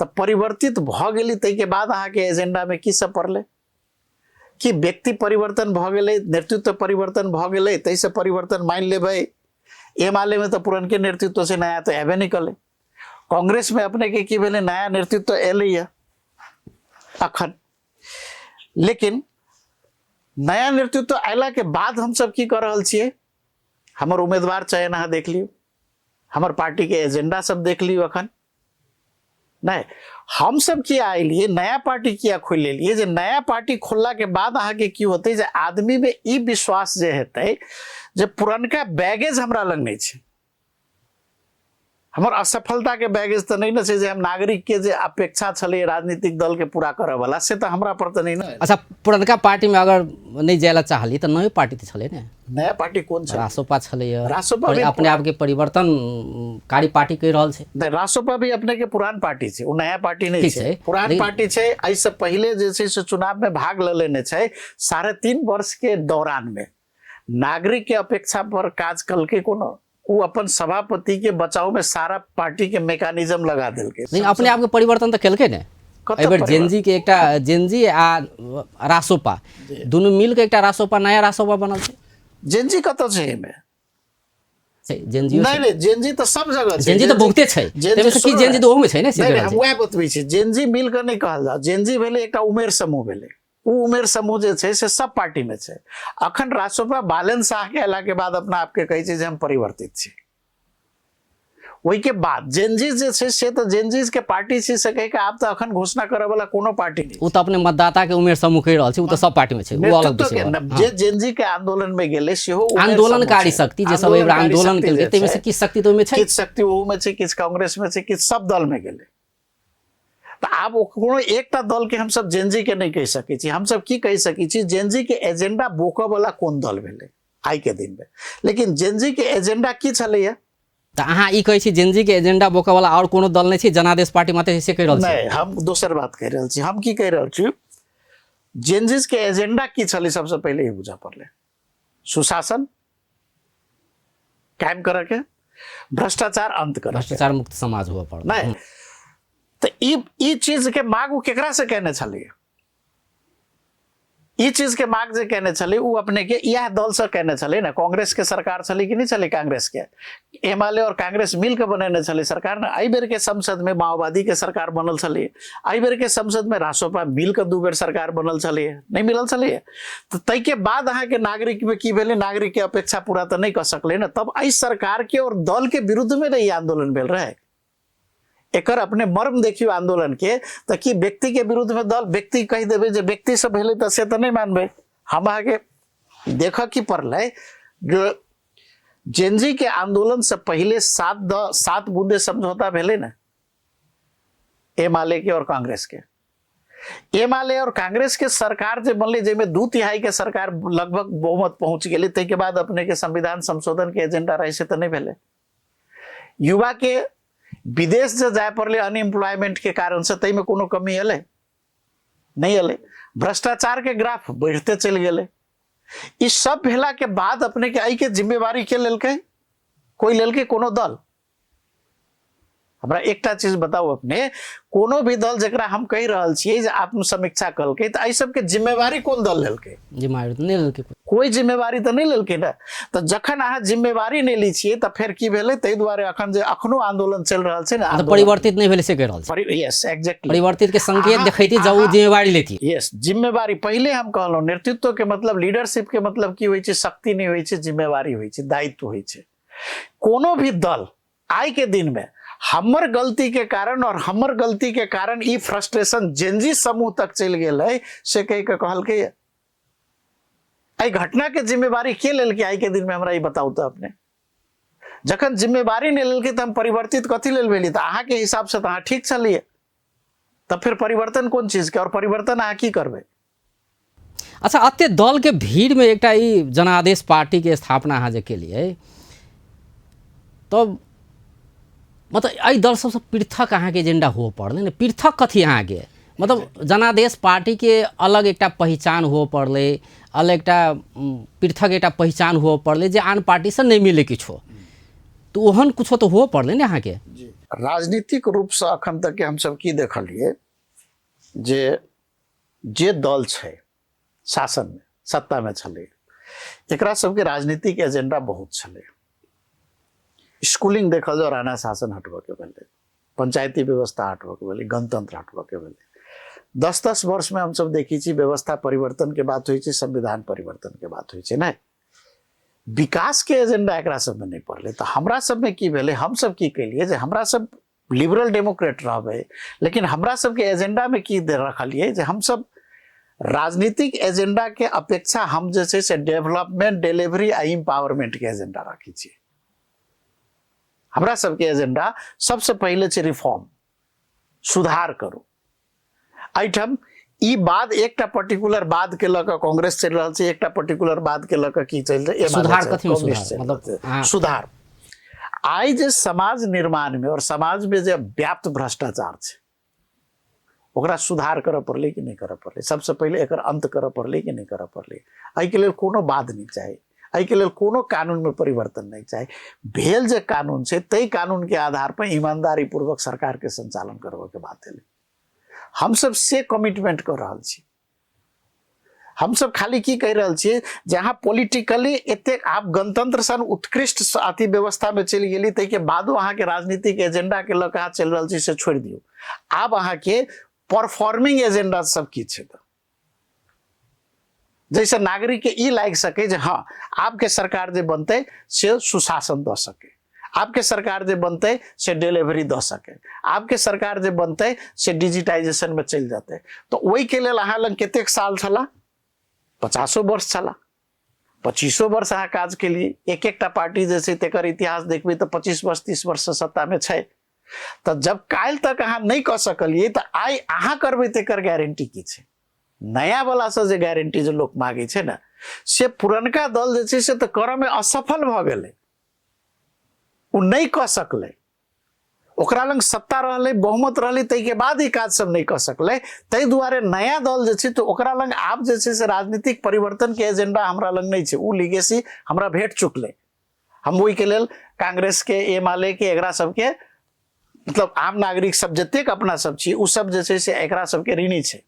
S2: परिवर्तित भ गेली, तै के बाद अहाँ के एजेंडा में की सब पड़ले कि व्यक्ति परिवर्तन भ गेलै, नेतृत्व परिवर्तन भ गेलै, तै से परिवर्तन मान लेबै। एमाले में तो पुरनके नेतृत्व से नया तो एबे नहीं कले, कांग्रेस में अपने के की भेले नया नेतृत्व एलैया अखन, लेकिन नया नेतृत्व अयला के बाद हम सब की कर रहल छियै, हमर उम्मीदवार चयन अहाँ देख लियो, हमर पार्टी के एजेंडा सब देख लियो। अखन नहीं, हम सब किया आइलिए, नया पार्टी किया खोल लिए, जे नया पार्टी खोलला के बाद अहाँ के की होते, जे आदमी में ई विश्वास जे हेतै जे पुरनका बैगेज हमरा लग नहीं छै, हमर असफलता के बैगेज तो नहीं न छै, जे हम नागरिक के जे अपेक्षा छले राजनीतिक दल के पूरा करे वाला, से तो हमरा पर तो नहीं न।
S1: अच्छा, पुरनका पार्टी में अगर नहीं जायला चाहली तो नई पार्टी तो छले ने,
S2: नया पार्टी कौन छै?
S1: रासोपा छले,
S2: रासोपा
S1: अपने आप के परिवर्तनकारी पार्टी कह रहल छै।
S2: रासोपा भी अपने के पुरान पार्टी छै, वो नया पार्टी नहीं छै, पुरान पार्टी छै। ऐसे पहले जैसे से चुनाव में भाग ले लेने छै, 3.5 वर्ष के दौरान में नागरिक के अपेक्षा पर काज कल के कोनो, वो अपन सभापति के बचाव में सारा पार्टी के मैकेनिज्म लगा दिल के।
S1: लेकिन अपने आप के परिवर्तन तो केलके ने, एबर जेनजी के एकटा जेनजी आ रासोपा दोनों मिल के एकटा रासोपा, नया रासोपा बनल छै।
S2: जेनजी कत छै एमे?
S1: जेनजी
S2: नहीं, जेनजी तो सब जगह छै,
S1: जेनजी तो बहुते छै, तेमे से की जेनजी तो ओमे छै ने।
S2: नहीं, हम वह बतबै छी, जेनजी मिल के नहीं कहल जा, जेनजी भेले एकटा उमेर समूह भेले, वो उमेर समूह जे छै से सब पार्टी में छै। अखन रासोपा बालन शाह के अला के बाद अपना आपके कहे छै जे हम परिवर्तित छी, वही के बाद जेनजीज जे छै से तो जेनजीज के पार्टी छै, से कहे के आप तो अखन घोषणा करे वाला कोनो पार्टी नहीं,
S1: वो तो अपने मतदाता के उमेर समूह कह रहल छै, वो तो सब पार्टी में छै, वो अलग विषय है।
S2: जे जेनजी के आंदोलन में गेले सेहो
S1: आंदोलनकारी शक्ति जे सब एबरा आंदोलन केलकै, तेमे से किछ शक्ति तो में छै,
S2: किछ शक्ति वो में छै, किछ कांग्रेस में छै, किछ सब दल में गेले। तो आब कोनो एकटा दल के हम सब जेनजी के नहीं कह सकै छी, हम सब की कह सकै छी, जेनजी के एजेंडा बोकऽ वाला कोन दल भेले आई के दिन में, लेकिन जेनजी के एजेंडा की छलैया?
S1: तो अहाँ ई कहै छी जेनजी के एजेंडा बोकऽ वाला और कोनो दल नहीं छै, जनादेश पार्टी माते से कह रहल छी?
S2: नहीं, हम दोसर बात कह रहल छी। हम की कह रहल छी, जेनजीज के एजेंडा की छलै सबसे पहले ही बुझा पड़ले, सुशासन कायम करे के, भ्रष्टाचार अंत करे,
S1: भ्रष्टाचार मुक्त समाज हुआ पड़।
S2: नहीं, तो ई चीज के मांग वो केकरा से कहने छलिए? ई चीज के मांग जे कहने छली वो अपने के यह दल से कहने छली ना, कांग्रेस के सरकार छली कि नहीं छली, कांग्रेस के एमएलए और कांग्रेस मिल के बनेने छली सरकार ना। आई बेर के संसद में माओवादी के सरकार बनल छली, आई बेर के संसद में रासोपा मिल के 2 बेर सरकार बनल छली, नहीं मिलल छली। तो तै के बाद अहाँ के नागरिक में की भेले, नागरिक के अपेक्षा पूरा तो नहीं कर सकले ना, तब आई सरकार के और दल के विरुद्ध में नहीं आंदोलन भेल रहे। एकर अपने मर्म देखियो आंदोलन के, तो कि व्यक्ति के विरुद्ध में दल, व्यक्ति कह देवे जे व्यक्ति से भेले तो से तो नहीं मानबे। हम आगे देख की पड़ल जो जेनजी के आंदोलन से पहले 7 बूंदे समझौता भेले ना, एमाले के और कांग्रेस के। एमाले और कांग्रेस के सरकार जे बनले, जेमे 2/3 के सरकार लगभग बहुमत पहुंच गेले, ते के बाद अपने के संविधान संशोधन के एजेंडा रहे से तो नहीं भेले। युवा के विदेश जे जाए पड़ले अनएम्प्लॉयमेंट के कारण से, तई में कोनो कमी अले नहीं अले। भ्रष्टाचार के ग्राफ बढ़ते चल गए। इस सब भेला के बाद अपने के आई के जिम्मेवारी के लेलके, कोई लेलके कोनो दल? हमरा एकटा चीज बताओ, अपने कोनो भी दल जकरा हम कह रहल छियै जे आत्मसमीक्षा कलके, तो एहि सबके जिम्मेवारी कोन दल लेलके?
S1: जिम्मेवारी तो नहीं लेलकै,
S2: कोई जिम्मेवारी तो नहीं लेलकै ना। तो जखन अहाँ जिम्मेवारी नहीं ली छियै तो फिर की भेलै? ताहि दुआरे अखन जे अखनो आंदोलन चल रहल छै ना,
S1: मतलब परिवर्तित नहीं भेलै से कह रहल छै।
S2: यस, एग्जैक्टली,
S1: परिवर्तित के संकेत देखैती जब वो जिम्मेवारी लेती।
S2: यस, जिम्मेवारी पहले हम कहलहुँ, नेतृत्व के मतलब, लीडरशिप के मतलब की होइ छै? शक्ति नहीं होइ छै, जिम्मेवारी होइ छै, दायित्व होइ छै। कोनो भी दल आइ के दिन में हमर गलती के कारण और हमर गलती के कारण ई फ्रस्ट्रेशन जेनजी समूह तक चल गेल है से कह के कहलकै। आई घटना के जिम्मेवारी के लेलकै? आई के दिन में हमरा ई बताउ तो अपने। जखन जिम्मेवारी नहीं लेलकै तो हम परिवर्तित कथी लेल भेली? तो अहाँ के हिसाब से तो अहाँ ठीक चलिए, तब फिर परिवर्तन कोन चीज के? और परिवर्तन अहाँ की करबै?
S1: अच्छा, अत्ते दल के भीड़ में एकटा ई जनादेश पार्टी के स्थापना अहाँ जे केलिए, तो मतलब एहि दल सबसे पृथक अहाँ के एजेंडा हो पड़ले ने? पृथक कथी अहाँ के? मतलब जनादेश पार्टी के अलग एकटा पहचान हो पड़ले, अलग एकटा पृथक एकटा पहचान हो पड़ले जे आन पार्टी से नहीं मिले किछो, तो ओहन कुछो तो हो पड़ले ने अहाँ के?
S2: राजनीतिक रूप से अखन तक के हम सब की देखलिए जे दल छै शासन में, सत्ता में छले, एकरा सबके राजनीतिक एजेंडा बहुत छले। स्कूलिंग देखल जाओ, राणा शासन हटबऽ के भेलै, पंचायती व्यवस्था हटबऽ के भेलै, गणतंत्र हटबऽ के भेलै। 10-10 वर्ष में हम सब देखी छी व्यवस्था परिवर्तन के बात हुई, संविधान परिवर्तन के बात हुई ना। विकास के एजेंडा एकरा सब में नहीं पड़ले। तो हमरा सब में की भेलै? हम सब की केलिए जे हमरा सब लिबरल डेमोक्रेट रहबै, लेकिन हमरा सब के एजेंडा में की दे रखलिए जे हम सब राजनीतिक एजेंडा के अपेक्षा हम जे छै से डेवलपमेंट, डिलीवरी आ एम्पावरमेंट के एजेंडा राखी छी। हमरा सबके एजेंडा सबसे पहले छै रिफॉर्म, सुधार करू। एहिठाम ई बाद एकटा पर्टिकुलर बाद के लऽ कऽ कांग्रेस चलि रहल छै, एकटा पर्टिकुलर बाद के लऽ कऽ की चलि रहल छै?
S1: सुधार कथी में सुधार? मतलब
S2: सुधार आई जे समाज निर्माण में और समाज में जे व्याप्त भ्रष्टाचार छै, ओकरा सुधार करऽ पड़लै कि नहीं करऽ पड़लै? सबसे पहले एकर अंत करऽ पड़लै कि नहीं करऽ पड़लै? एहि के लेल कोनो बात नहीं चाही, एहि के लेल कोनो कानून में परिवर्तन नहीं चाही। भेल जे कानून छै, तै कानून के आधार पर ईमानदारी पूर्वक सरकार के संचालन करबऽ के बात है। हम सब से कमिटमेंट कर रहल छी। हम सब खाली की कह रहल छियै, जहाँ पॉलिटिकली एते आप गणतंत्र सन उत्कृष्ट अति व्यवस्था में चलि गेली, तै के बादो अहाँ के राजनीतिक एजेंडा के लऽ कऽ चलि रहल छी से छोड़ दियौ। आब अहाँ के परफॉर्मिंग एजेंडा सब की छै? जैसे नागरिक के ई लाग सके जे हाँ, आपके सरकार जे बनते से सुशासन दऽ सके, आपके सरकार जे बनते से डिलीवरी दऽ सके, आपके सरकार जे बनते से डिजिटाइजेशन में चल जाते। तो ओहि के लेल अहाँ लग कतेक साल छला? 50 वर्ष छला, 25 वर्ष अहाँ काज के लिए। एक एकटा पार्टी जे छै तेकर इतिहास देखबै तो 25 वर्ष 30 वर्ष से सत्ता में छै। तो जब काल्हि तक अहाँ नहीं कऽ सकलिए तो आइ अहाँ करबै तेकर गारंटी की छै? नया वाला से जे गारंटी जे लोग मांगे छै ना, से पुरनका दल जे छै से तो करऽ में असफल भऽ गेलै, उ नहीं कऽ सकलै। ओकरा लंग सत्ता रहलै, बहुमत रहलै, तै के बाद ही काज सब नहीं कऽ सकलै। तै दुआरे नया दल जे छै तो ओकरा लंग आब जे छै से राजनीतिक परिवर्तन के एजेंडा हमरा लंग नहीं छै। उ लिगेसी हमरा भेट चुकलै। हम ओहि के लेल कांग्रेस के, एमाले के, एकरा सबके मतलब आम नागरिक सब जतेक अपना सब छी, उ सब जे छै से एकरा सबके ऋणी छै।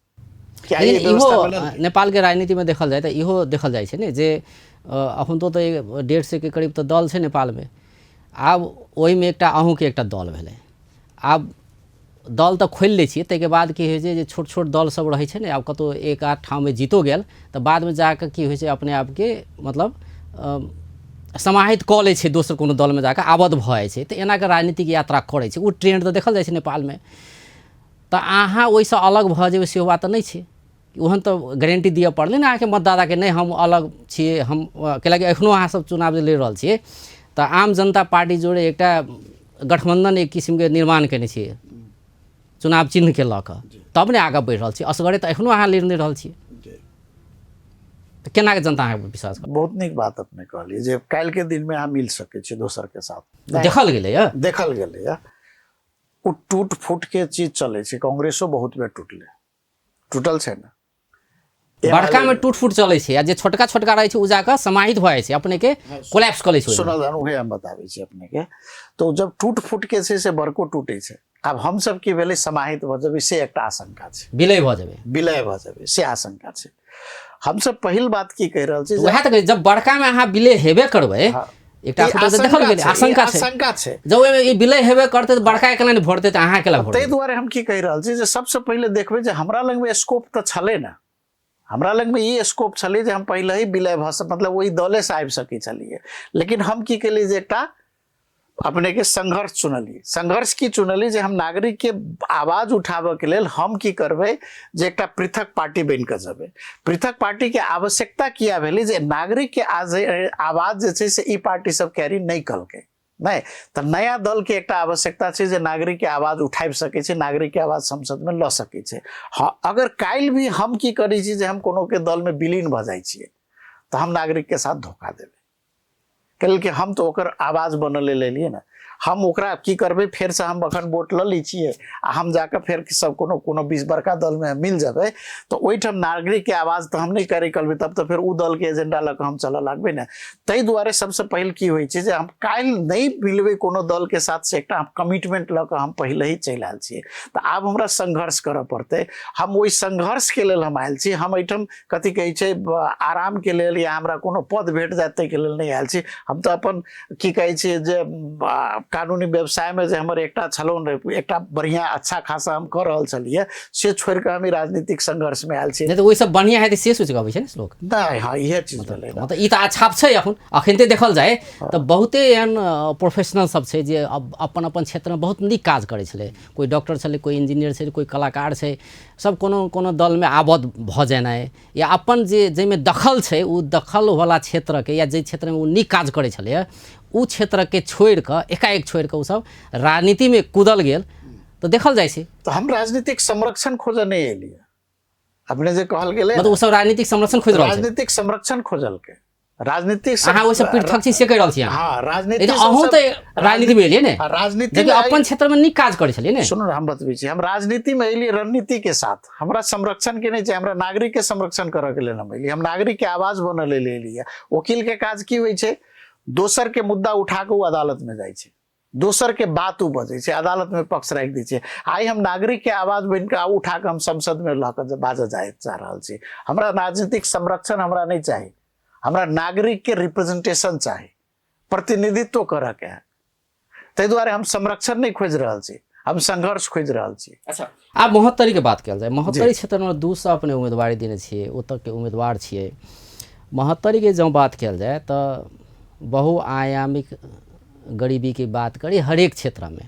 S1: लेकिन इहो नेपाल के राजनीति में देखल जाए तो इहो देखल जाए छै ने जे अखन तो 150 के करीब तो दल छै नेपाल में। आब ओहि में एकटा अहूँ के एकटा दल भेलै। आब दल तो खोलि लै छियै, ताहिके बाद की होइ छै जे छोट छोट दल सब रहै छै ने, आब कतौ एक आध ठाम में जीतो गेल तो बाद में जाकर की होइ छै अपने आप के मतलब समाहित कऽ लै छै, दोसर कोनो दल में जाकर आबद्ध भऽ जाइ छै। तो एना के राजनीतिक यात्रा करै छै, उ ट्रेंड तो देखल जाइ छै नेपाल में। तो अहाँ ओहिसँ अलग भऽ जेबै सेहो बात तऽ नहि छै। ओहन तो गारंटी दिअ पड़लै ने अहाँके मतदाता के, नहीं हम अलग छियै। हम कैलाकि एखनो अहाँ सब चुनाव जे लड़ि रहल छियै तो आम जनता पार्टी जोड़े एकटा गठबंधन एक किस्म के निर्माण केने छियै चुनाव चिन्ह के लऽ कऽ, तब ने आगाँ बढ़ि रहल छी। असगरे तऽ एखनो अहाँ लड़ि नहि रहल छियै, तऽ केना के जनता अहाँके विश्वास करत?
S2: बहुत नीक बात अपने कहलिए जे काल्हि के दिन में अहाँ मिल सकै छी दोसर के साथ।
S1: देखल गेलैए,
S2: देखल गेलैए ओ टूट फूट के चीज चलै छै। कांग्रेसो बहुत बेर टूटल छै ने,
S1: बड़का में टूट फूट चलै छै, आ जे छोटका छोटका रहै छै उ जाकऽ समाहित भऽ जाइ छै, अपने के कोलैप्स कऽ लै छै।
S2: सुनल जान उहे हम बताबै छी अपने के। तो जब टूट फूट के छै से बड़को टूटे छै, आब हम सब की भेलै समाहित भऽ जेबै से एकटा आशंका छै,
S1: विलय भऽ जेबै,
S2: विलय भऽ जेबै से आशंका छै। हम सब पहिल बात की कहि रहल छी,
S1: वएह तऽ जब बड़का में अहाँ विलय हेबे करबै, एकटा फोटो तऽ देखल गेलै, आशंका छै जब ओहिमे ई विलय हेबे करतै तऽ बड़का केना नहि भरतै, तऽ अहाँ केला भरतै?
S2: ताहि दुआरे हम की कहि रहल छी जे सबसे पहिले देखबै जे हमरा लग में स्कोप तऽ छलै ने, हमरा लग में ई स्कोप छलै जे हम पहले ही विलय भऽ मतलब ओहि दले से आबि सकै छलियै। लेकिन हम की केलियै जे एकटा अपने के संघर्ष चुनलियै। संघर्ष की चुनलियै जे हम नागरिक के आवाज उठाबऽ के लेल हम की करबै जे एकटा पृथक पार्टी बनि कऽ जेबै। पृथक पार्टी के आवश्यकता किया भेलै जे नागरिक के आवाज जे छै से ई पार्टी सब कैरी नहीं कलकै, नहीं तऽ नया दल के एकटा आवश्यकता छै जे नागरिक के आवाज उठाबि सकै छै, नागरिक के आवाज संसद में लऽ सकै छै। हाँ, अगर काल्हि भी हम की करै छी जे हम कोनो के दल में विलीन भऽ जाइ छियै तऽ हम नागरिक के साथ धोखा देबै, कि हम तो ओकर आवाज बनल लेलिए ना। हम ओकरा की करबै, फेर से हम अखन वोट लऽ लै छियै आ हम जाकर फेर सब कोनो 20 बड़का दल में मिल जेबै तो ओहिठाम नागरिक के आवाज तो हम नहीं करे करबै, तब तो फिर उ दल के एजेंडा लऽ कऽ हम चलऽ लागबै ने। ताहि दुआरे सबसे पहले की होइ छै जे हम काल्हि नहीं मिलबै कोनो दल के साथ से एकटा कमिटमेंट लऽ कऽ हम पहले ही चलि आयल छियै, तऽ आब हमरा संघर्ष करऽ पड़तै। हम ओहि संघर्ष के लेल हम आयल छी, हम एहिठाम कथी कहै छै आराम के लेल या हमरा कोनो पद भेट जाए ताहि के लेल नहीं आयल छी। हम तो अपन की कहै छै जे कानूनी व्यवसाय में जे हमर एकटा छलौं, एकटा बढ़िया अच्छा खासा हम कर रहल छलियै, से छोड़ के हम राजनीतिक संघर्ष में आयल छी।
S1: नहीं तो ओहि सब बढ़िया है से सोच के अबै छै ने लोग।
S2: नहीं, हाँ इहे चीज भेलै।
S1: मतलब ई तऽ छाप छै अखन ते देखल जाए तऽ बहुते एहन प्रोफेशनल सब छै जे अपन अपन क्षेत्र में बहुत नीक काज करै छलै। कोई डॉक्टर छलै, कोई इंजीनियर छै, कोई कलाकार छै, सब कोनो दल में आबद्ध भऽ जेनाइ या अपन जे जाहिमे दखल छै उ दखल वाला क्षेत्र के या जे क्षेत्र में उ नीक काज करै छलै उ क्षेत्र के छोड़ कऽ एकाएक छोड़ कऽ उ सब राजनीति में कूदल गेल तो देखल जाइ छै।
S2: तो हम राजनीतिक संरक्षण खोजऽ नहीं एलियै, अपने जे कहल गेलै
S1: मतलब उ सब राजनीतिक संरक्षण खोज रहल छै,
S2: राजनीतिक संरक्षण खोजल के राजनीतिक
S1: अहाँ ओहि सब पृथक छी से कहि रहल छी अहाँ।
S2: हाँ, राजनीतिक
S1: अहूँ तऽ राजनीति में एलियै ने,
S2: राजनीति
S1: में अपन क्षेत्र में नीक काज करै छलियै ने।
S2: सुनो हम बतबै छी, हम राजनीति में एलियै रणनीति के साथ, हमरा संरक्षण के नहीं चाहिए, हमरा नागरिक के संरक्षण करऽ के लेल हम एलियै, हम नागरिक के आवाज बनऽ लेल एलियै। वकील के काज की होइ छै, दोसर के मुद्दा उठा के अदालत में जाइ छै, दोसर के बात उ बजै छै, अदालत में पक्ष राखि दै छै। आइ हम नागरिक के आवाज बन के उठा के हम संसद में लऽ कऽ बाजऽ जाए चाह रहल छी। हमरा राजनीतिक संरक्षण हमरा नहीं चाही, हमरा नागरिक के रिप्रेजेंटेशन चाही, प्रतिनिधित्व करऽ के है। ताहि दुआरे हम संरक्षण नहीं खोज रहल छी, हम संघर्ष खोज रहल छी।
S1: अच्छा, आब महोत्तरी के बात कयल जाए, महोत्तरी क्षेत्र में 200 अपने उम्मीदवारी देने छियै, ओतऽ के उम्मीदवार छियै। महोत्तरी के जँ बात कयल जाए तऽ बहुआयामिक गरीबी की बात करी हरेक क्षेत्र में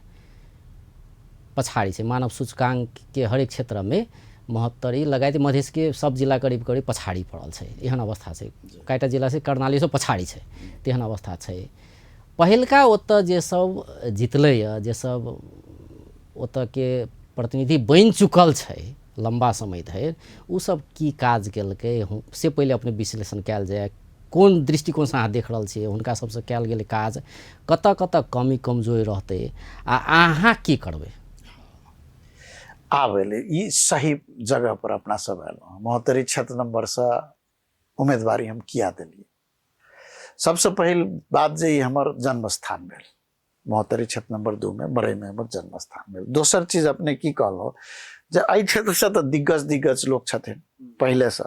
S1: पछाड़ी छै, मानव सूचकांक के हरेक क्षेत्र में महोत्तरी लगायत मधेश के सब जिला करीब करीब पछाड़ी पड़ल छै, एहन अवस्था छै। कएटा जिला से कर्णाली से पछाड़ी छै, तेहन अवस्था छै। पहिलका ओतऽ जे सब जितलै, जे सब ओतऽ के प्रतिनिधि बनि चुकल छै लंबा समय धरि, उ सब की काज केलकै से पहिले अपने विश्लेषण कयल जाए। कोन दृष्टिकोण से अहाँ देख रहल छियै हुनका सबसे कयल गेल काज, कतऽ कतऽ कमी कमजोरी रहतै आ अहाँ की करबै?
S2: आब एलै ई सही जगह पर अपना सब एलहुँ। महोत्तरी क्षेत्र नंबर से उम्मीदवारी हम किया देलियै? सबसे पहिल बात जे ई हमर जन्म स्थान भेल, महोत्तरी क्षेत्र नंबर 2 में बरई में हमर जन्म स्थान भेल। दोसर चीज अपने की कहलहुँ जे एहि क्षेत्र से तऽ दिग्गज लोग छथिन पहले से,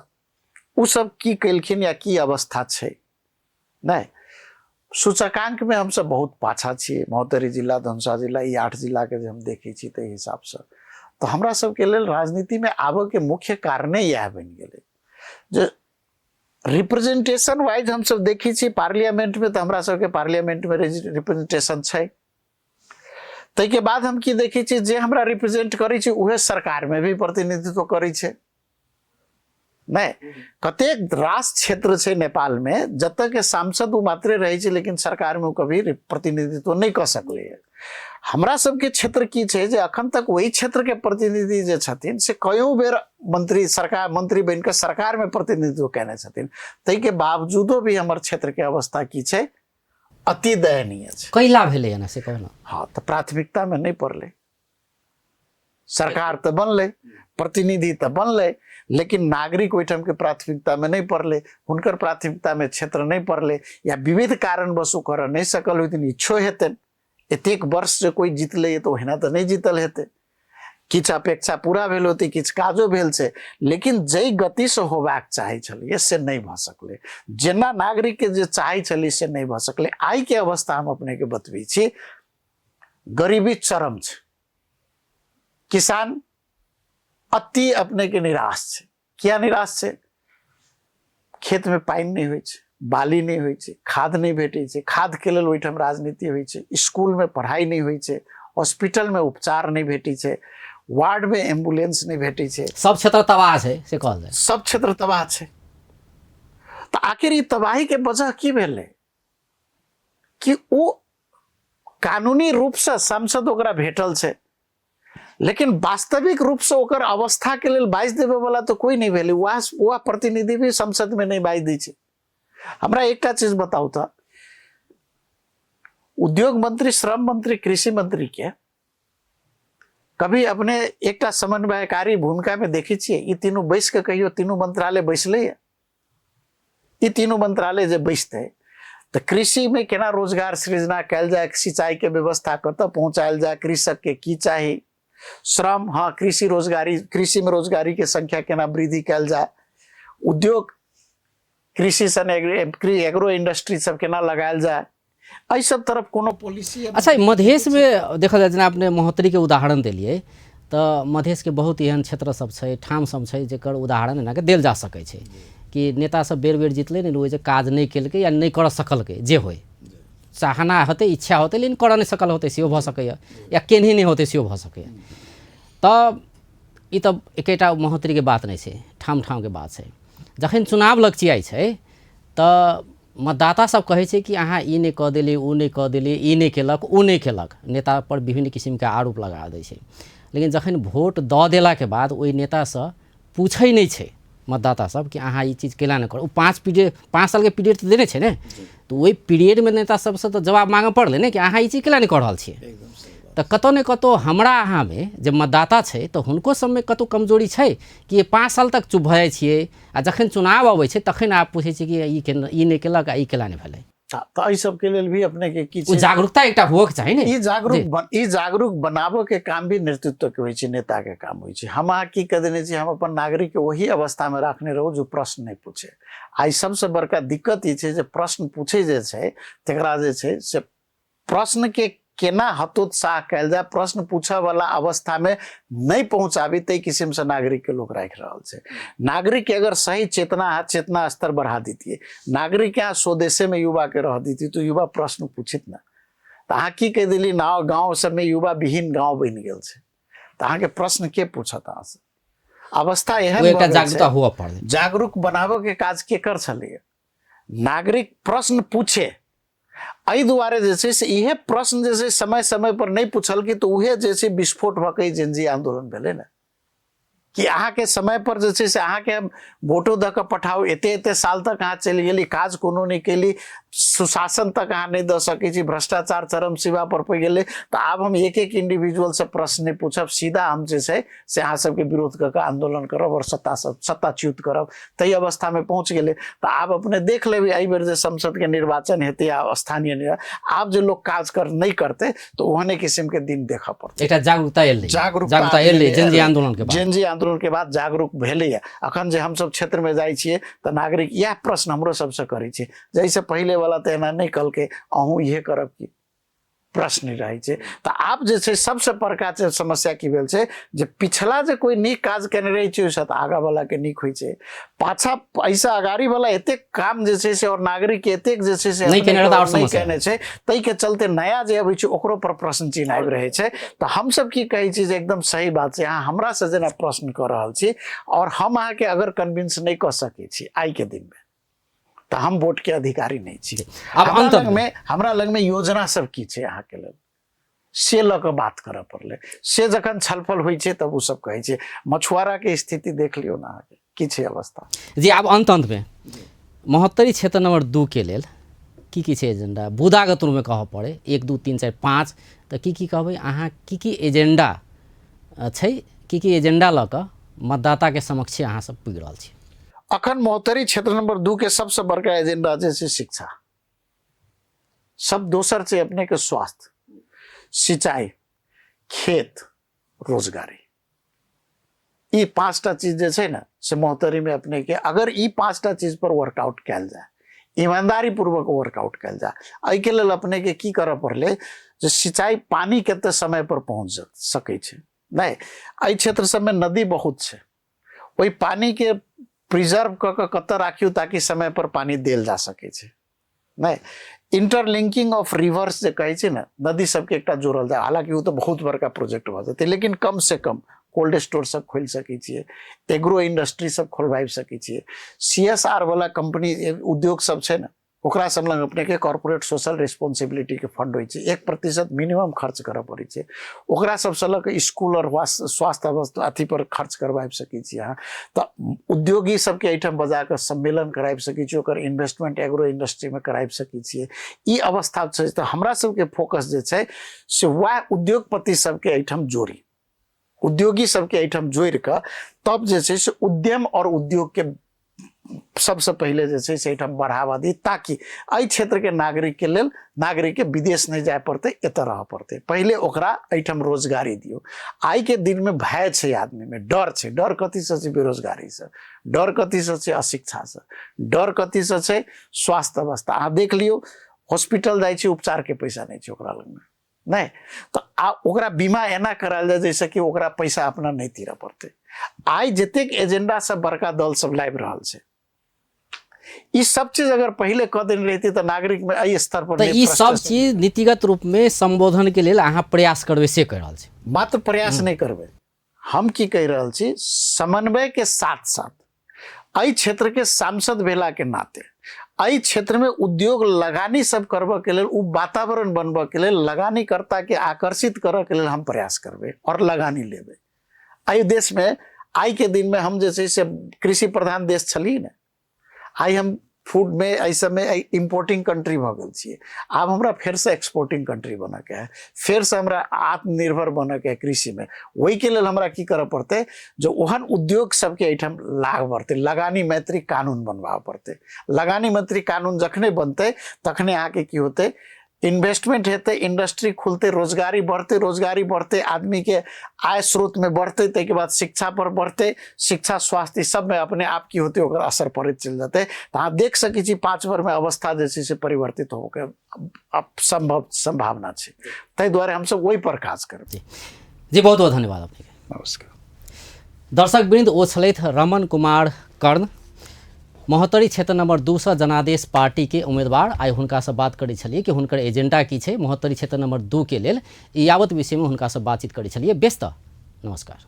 S2: उ सब की केलखिन या की अवस्था छै नहीं। सूचकांक में हम सब बहुत पाछा छियै, महोत्तरी जिला, धनुषा जिला, ई 8 जिला के जे हम देखै छी ताहि हिसाब से, तो हमरा सबके लेल राजनीति में आबऽ के मुख्य कारणे यह बनि गेलै जे रिप्रेजेंटेशन वाइज हम सब देखै छी पार्लियामेंट में, तो हमरा सबके पार्लियामेंट में रिप्रेजेंटेशन छै। ताहि के बाद हम की देखै छी जे हमरा रिप्रेजेंट करै छै उहे सरकार में भी प्रतिनिधित्व करै छै नहीं कतेक रास क्षेत्र छै नेपाल में जतऽ के सांसद उ मात्रे रहे छै लेकिन सरकार में कभी प्रतिनिधित्व नहीं कर सकले है। हमरा सबके क्षेत्र की छै जे अखन तक वही क्षेत्र के प्रतिनिधि जे छथिन से कयौ बेर मंत्री बन के सरकार में प्रतिनिधित्व केने छथिन, तै के बावजूदो भी हमर क्षेत्र के अवस्था की छै अति दयनीय छै।
S1: कैला भेलै ना से कहना।
S2: हाँ तो प्राथमिकता में नहीं पड़ले, सरकार तो बनले, प्रतिनिधि तो बनले, लेकिन नागरिक ओहिठाम के प्राथमिकता में नहीं पड़ले, हुनकर प्राथमिकता में क्षेत्र नहीं पड़ले, या विविध कारणवश ओ कर नहीं सकल होथिन, इच्छो हेतन एतेक वर्ष से कोई जीतले तो ओहिना तो नहीं जीतल हेते, किछ अपेक्षा पूरा भेल होती, किछ काजो भेल छै, लेकिन जै गति से होबाक चाहे छलिए से नहीं भ सकले, जेना नागरिक के जे चाहे छलिए से नहीं भ सकले। आई के अवस्था हम अपने के बतबै छी, गरीबी चरम छै, किसान अति अपने के निराश छै। क्या निराश छै? खेत में पानी नहीं होइ छै, बाली नहीं होइ छै, खाद नहीं भेटै छै, खाद के लेल ओहिठाम राजनीति होइ छै, स्कूल में पढ़ाई नहीं होइ छै, हॉस्पिटल में उपचार नहीं भेटै छै, वार्ड में एम्बुलेंस नहीं भेटै छै,
S1: सब क्षेत्र तबाह छै से कहल जाय।
S2: सब क्षेत्र तबाह छै। तो आखिर ई तबाही के वजह की भेलै कि ओ कानूनी रूप से सांसद ओकरा भेटल छै, लेकिन वास्तविक रूप से ओकर अवस्था के लेल बाइज देवे वाला तो कोई नहीं भेले, वह प्रतिनिधि भी संसद में नहीं बाइज दै छै। हमरा एकटा चीज बताऊ तो, उद्योग मंत्री, श्रम मंत्री, कृषि मंत्री के कभी अपने एकटा समन्वयकारी भूमिका में देखी छियै? ई तीनों बैस के कहियो तीनों मंत्रालय बैसले, ई तीनों मंत्रालय जे बैसते तो कृषि में केना रोजगार सृजना कैल जाए, सिंचाई के व्यवस्था कतऽ पहुंचायल जाए, कृषक के की चाही, श्रम, हाँ कृषि में रोजगारी के संख्या केना वृद्धि कैल जाए, उद्योग कृषि सन एग्रो इंडस्ट्री सब केना लगायल जाए, एहि सब तरफ कोनो पॉलिसी।
S1: अच्छा, मधेश में देखल जाए, जेना अपने महोत्तरी के उदाहरण देलिए, तो मधेश के बहुत एहन क्षेत्र सब छै, ठाम सब छै जेकर उदाहरण एना के देल जा सकै छै कि नेता सब बेर बेर जीतले ने, ओहि जे काज नहीं केलकै या नहीं कर सकलकै, जे होय चाहना होते, इच्छा होते, लेकिन कर नहीं सकल होते सेहो भ सकैए, या केनही नहीं होते सेहो भ सकैए। तब ई तब एकेटा महोत्तरी के बात नहीं छै, ठाम ठाम के बात छै। जखन चुनाव लगचियाइ छै तऽ मतदाता सब कहै छै कि अहाँ ई नहीं कऽ देलिए, ओ नहीं कऽ देलिए, ई नहीं केलक, ओ नहीं केलक, नेता पर विभिन्न किस्म के आरोप लगा दै छै। लेकिन जखन वोट दऽ देला के बाद ओहि नेता से पूछै नहीं छै मतदाता सब कि अहाँ ई चीज केला नहीं कर। 5 साल के पीरियड तो देने छै ने, तो वही पीरियड में नेता सबसे तो जवाब मांगे पड़ले ने कि अहाँ ई चीज केला नहीं कर रहल छियै। तो कतौ ने कतौ हमरा अहाँ में जब मतदाता छै तो हुनको सब में कतौ कमजोरी छै कि ये 5 साल तक चुप भऽ जाइ छियै, आ जखन चुनाव अबै छै तखन आप पूछै छियै कि ई नहीं केलक, आ ई केला नहीं भेलै।
S2: तो एहि सब के लेल भी अपने के की
S1: जागरूकता एकटा होके चाही ने।
S2: ई जागरूक बनाबो के काम भी नेतृत्व के होइ छै, नेता के काम होइ छै। हम अहाँ की कह देने छी, हम अपन नागरिक के वही अवस्था में रखने रहू जो प्रश्न नहीं पूछे। आई सबसे बड़का दिक्कत ई छै जे प्रश्न पूछे जे छै तेकरा जे छै से प्रश्न के केना हतोत्साह कैल जाए, प्रश्न पूछे वाला अवस्था में नहीं पहुंचाबी, तै किस्म से नागरिक के लोग राख रहल छै। नागरिक के अगर सही चेतना स्तर बढ़ा दीतिए, नागरिक यहाँ स्वदेशे में युवा के रह दीती तो युवा प्रश्न पूछित ना। तो अहाँ की कह दिली ना, गाँव सब में युवा विहीन गाँव बन गेल छै, तो अहाँ के प्रश्न के पूछत अहाँ से? अवस्था एहन
S1: जागरूकता हुआ पड़े,
S2: जागरूक बनाबो के काज के कर छलिए। नागरिक प्रश्न पूछे, एहि दुआरे जे से इहे प्रश्न जे समय समय पर नहीं पूछल कि तो उहे जैसे विस्फोट भके जेनजी आंदोलन भेले ना, कि अहाँ के समय पर जे से अहाँ के वोटो द के पठाओ, एते साल तक अहाँ चलि गेली, काज कोनो नहीं केली, सुशासन तक अहाँ नहीं द सकै छी, भ्रष्टाचार चरम सीमा पर पड़ गेले। तो आब हम एक इंडिविजुअल से प्रश्न नहीं पूछब, सीधा हम जे से अहाँ सबके विरोध क के आंदोलन करब और सत्ताच्युत करब, तई अवस्था में पहुंच गेले। तो आब अपने देख लेबे एहि बेर जे संसद के निर्वाचन हेतै या स्थानीय आब जो लोग काज नहीं करते तो ओहने किस्म के दिन देखा पड़ते।
S1: जागरूकता एले जेनजी आंदोलन के बाद जागरूक भेले। अखन जे हम सब क्षेत्र में जाइ छियै तो नागरिक यह प्रश्न हमरो सबसे करै छै, जैसे पहले वाला तो एना नहीं कल के अहूँ ये करब की,
S2: प्रश्न रहै छै। तऽ आब जे छै सबसे बड़का छै समस्या की भेल छै जे पिछला जे कोई नीक काज केने रहै छै ओहिसँ तऽ आगा वाला के नीक होइ छै, पाछा पैसा अगाड़ी वाला एतेक काम जे छै से और नागरिक के एतेक जे छै से
S1: नहीं केने रहता और
S2: नहीं
S1: समस्या
S2: केने छै, ताहि के चलते नया जे अबै छै ओकरो पर प्रश्न चिन्ह आबि रहै छै। तऽ हम सब की कहै छी जे एकदम सही बात छै, अहाँ हमरा से जेना प्रश्न कऽ रहल छी और हम अहाँ के अगर कन्विंस नहीं कऽ सकै छी आइ के दिन में तो हम वोट के अधिकारी नहीं छी।
S1: अब अंत
S2: हमरा लग में योजना सब की छै अहाँ के लेल से लऽ कऽ बात करऽ पड़लै, से जखन छलफल होइ छै तब ओ सब कहै छै। मछुआरा के स्थिति देख लियौ ना अहाँके की छै अवस्था।
S1: जी आब अंत में महोत्तरी क्षेत्र नंबर 2 के लेल की छै एजेंडा बुदागत रूप में कहऽ पड़े 1 2 3 4 5 तऽ की कहबै अहाँ की एजेंडा छै, की एजेंडा लऽ कऽ मतदाता के समक्ष अहाँ सब पुगि रहल छी।
S2: अखन महोत्तरी क्षेत्र नंबर 2 के सबसे बड़का एजेंडा जे छै शिक्षा, सब दोसर छै अपने के स्वास्थ्य, सिंचाई, खेत, रोजगारी, ई 5टा चीज जे छै ना से महोत्तरी में अपने के अगर ई 5टा चीज पर वर्कआउट कैल जाए, ईमानदारी पूर्वक वर्कआउट कैल जाए, एहि के लेल अपने के की करऽ पड़ले जे सिंचाई पानी कते समय पर पहुंच सकै छै। नहीं एहि क्षेत्र सब में नदी बहुत छै, ओहि पानी के प्रिजर्व कऽ कऽ कतऽ राखियो ताकि समय पर पानी देल जा सकै छै। नहीं इंटरलिंकिंग ऑफ रिवर्स जे कहै छै ना नदी सबके एकटा जोड़ल जाए, हालांकि वो तो बहुत बड़का प्रोजेक्ट भऽ जेतै लेकिन कम से कम कोल्ड स्टोर सब खोल सकै छियै, एग्रो इंडस्ट्री सब खोलबाबि सकै छियै, CSR वाला कंपनी उद्योग सब छै ना ओकरा सब लग अपने के कॉर्पोरेट सोशल रिस्पांसिबिलिटी के फंड होइ छै, 1% मिनिमम खर्च करऽ पड़ै छै, ओकरा सब से लऽ के स्कूल और स्वास्थ्य अवस्था अथी पर खर्च करबाबि सकै छी अहाँ। तऽ उद्योगी सबके एहिठाम बजा कऽ सम्मेलन कराबि सकै छी, ओकर इन्वेस्टमेंट एग्रो इंडस्ट्री में कराबि सकै छियै, ई अवस्था छै। तऽ हमरा सबके फोकस जे छै से वएह उद्योगपति सबके एहिठाम जोड़ी, उद्योगी सबके एहिठाम जोड़ि कऽ तब जे छै से उद्यम और उद्योग के सबसे पहले जे छै से एहिठाम बढ़ावा दी, ताकि एहि क्षेत्र के नागरिक के लेल नागरिक के विदेश नहीं जाय पड़ते, एतऽ रह पड़ते, पहले ओकरा एहिठाम रोजगारी दियो। आइ के दिन में भय छै आदमी में, डर छै, डर कथी से छै बेरोजगारी से, डर कथी से छै अशिक्षा से, डर कथी से छै स्वास्थ्य अवस्था। अहाँ देख लियौ हॉस्पिटल जाइ छै उपचार के पैसा नहीं छै ओकरा लग में, नहीं तो ओकरा बीमा एना करायल जाए जैसे कि ओकरा पैसा अपना नहीं तीरऽ पड़ते। आइ जतेक एजेंडा सब बड़का दल सब लाबि रहल छै ई सब चीज अगर पहले कह देने रहती तो नागरिक में एहि स्तर पर
S1: तो ई सब चीज नीतिगत रूप में संबोधन के लेल अहाँ प्रयास करबे से कह रहल छी।
S2: मात्र प्रयास नहीं करबे, हम की कह रहल छी समन्वय के साथ साथ एहि क्षेत्र के सांसद भेला के नाते एहि क्षेत्र में उद्योग लगानी सब करबऽ के लेल उ वातावरण बनबऽ के लेल लगानीकर्ता के आकर्षित करऽ के लेल हम प्रयास करबे और लगानी लेबे। एहि देश में आइ के दिन में हम जे छै से कृषि प्रधान देश छली ना, आई हम फूड में एहि समय इम्पोर्टिंग कंट्री भऽ गेल छियै, आब हमरा फेर से एक्सपोर्टिंग कंट्री बनऽ के है, फेर से हमरा आत्मनिर्भर बनऽ के है कृषि में। ओहि के लेल हमरा की करऽ पड़तै जो ओहन उद्योग सबके एहिठाम लाग बढ़तै, लगानी मैत्री कानून बनबाबऽ पड़तै। लगानी मैत्री कानून जखने बनतै तखने अहाँके की होतै इन्वेस्टमेंट हेतै, इंडस्ट्री खुलते, रोजगारी बढ़ते, आदमी के आय स्रोत में बढ़ते, ताहिके बाद शिक्षा पर बढ़ते, शिक्षा स्वास्थ्य सब में अपने आप की होते ओकर असर पड़ैत चलि जेतै। तऽ अहाँ देख सकै छी 5 वर्ष में अवस्था जे छै से परिवर्तित होके संभावना छै, ताहि दुआरे हमसब ओहि पर काज करब।
S1: जी बहुत बहुत धन्यवाद अपने।
S2: नमस्कार।
S1: दर्शक वृंद ओ छलथि रमन कुमार कर्ण, महोत्तरी क्षेत्र नंबर 2 से जनादेश पार्टी के उम्मीदवार। आई हुनका से बात करै छलिए कि हुनकर एजेंडा की छै महोत्तरी क्षेत्र नंबर 2 के लेल, यावत विषय में हुनका से बातचीत करै छलिए। व्यस्त नमस्कार।